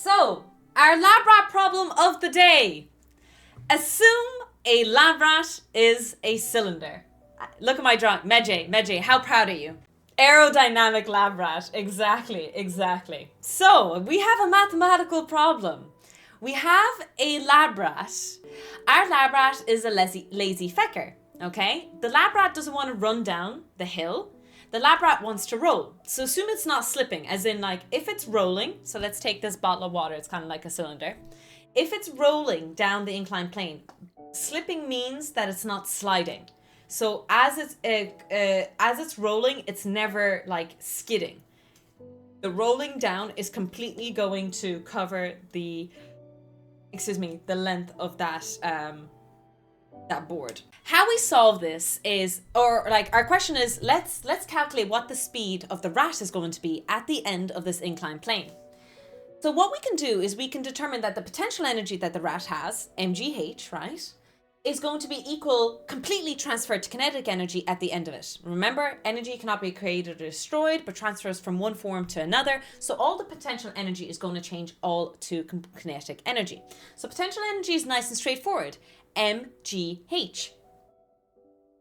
So, our Labrat problem of the day. Assume a Labrat is a cylinder. Look at my drawing. Medjay, how proud are you? Aerodynamic Labrat. Exactly. So, we have a mathematical problem. We have a Labrat. Our Labrat is a lazy fecker, okay? The Labrat doesn't want to run down the hill. The Labrat wants to roll. So assume it's not slipping, as in like if it's rolling, so let's take this bottle of water, it's kind of like a cylinder. If it's rolling down the inclined plane, slipping means that it's not sliding. So as it's rolling, it's never like skidding. The rolling down is completely going to cover the length of that board. How we solve this is, our question is, let's calculate what the speed of the rat is going to be at the end of this inclined plane. So what we can do is we can determine that the potential energy that the rat has, mgh, right, is going to be equal, completely transferred to kinetic energy at the end of it. Remember, energy cannot be created or destroyed, but transfers from one form to another. So all the potential energy is going to change all to kinetic energy. So potential energy is nice and straightforward. mgh.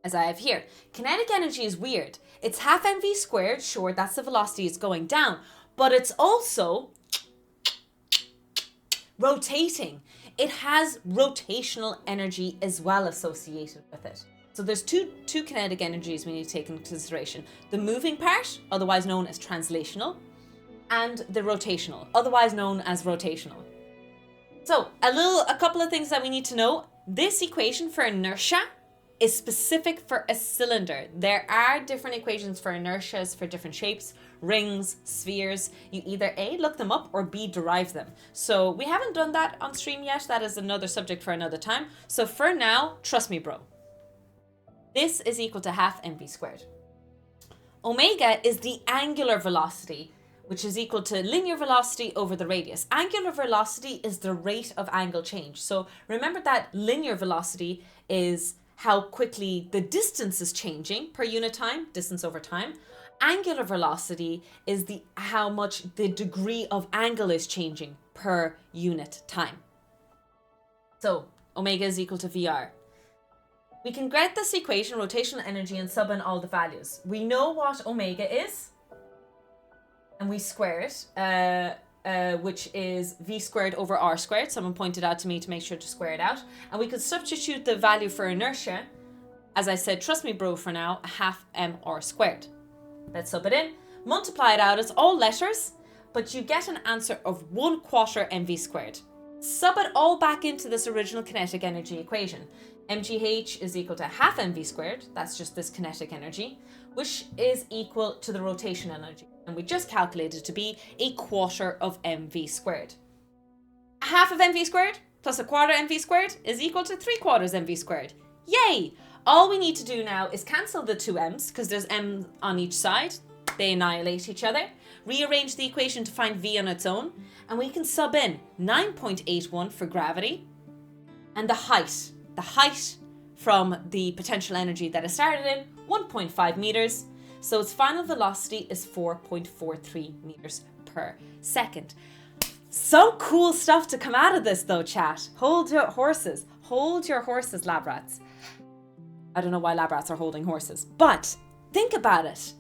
As I have here. Kinetic energy is weird. It's half mv squared, sure, that's the velocity it's going down, but it's also rotating. It has rotational energy as well associated with it. So there's two kinetic energies we need to take into consideration. The moving part, otherwise known as translational, and the rotational, otherwise known as rotational. So a couple of things that we need to know. This equation for inertia is specific for a cylinder. There are different equations for inertias for different shapes, rings, spheres. You either A, look them up, or B, derive them. So we haven't done that on stream yet. That is another subject for another time. So for now, trust me, bro. This is equal to half mv squared. Omega is the angular velocity, which is equal to linear velocity over the radius. Angular velocity is the rate of angle change. So remember that linear velocity is how quickly the distance is changing per unit time, distance over time. Angular velocity is how much the degree of angle is changing per unit time. So omega is equal to VR. We can get this equation, rotational energy, and sub in all the values. We know what omega is, and we square it, which is v squared over r squared. Someone pointed out to me to make sure to square it out. And we could substitute the value for inertia. As I said, trust me bro, for now, half mr squared. Let's sub it in, multiply it out. It's all letters, but you get an answer of 1/4 mv squared. Sub it all back into this original kinetic energy equation. mgh is equal to half mv squared. That's just this kinetic energy, which is equal to the rotational energy. And we just calculated to be 1/4 of mv squared. Half of mv squared plus 1/4 mv squared is equal to 3/4 mv squared. Yay! All we need to do now is cancel the two m's, because there's m on each side. They annihilate each other. Rearrange the equation to find v on its own. And we can sub in 9.81 for gravity. And the height from the potential energy that it started in, 1.5 meters. So its final velocity is 4.43 meters per second. So cool stuff to come out of this though, chat. Hold your horses, Labrats. I don't know why Labrats are holding horses, but think about it.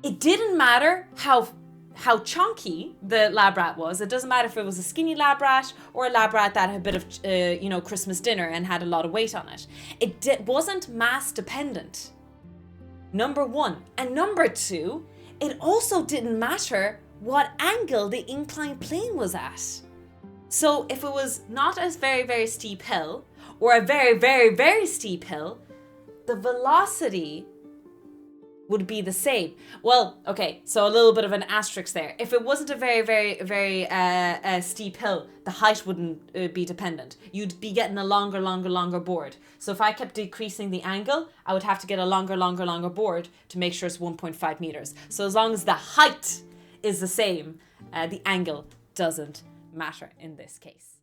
It didn't matter how chunky the Labrat was. It doesn't matter if it was a skinny Labrat or a Labrat that had a bit of, Christmas dinner and had a lot of weight on it. It wasn't mass dependent. Number one. And number two, it also didn't matter what angle the inclined plane was at. So if it was not a very, very steep hill or a very, very, very steep hill, the velocity would be the same. Well, okay, so a little bit of an asterisk there. If it wasn't a very, very, very steep hill, the height wouldn't be dependent. You'd be getting a longer board. So if I kept decreasing the angle, I would have to get a longer board to make sure it's 1.5 meters. So as long as the height is the same, the angle doesn't matter in this case.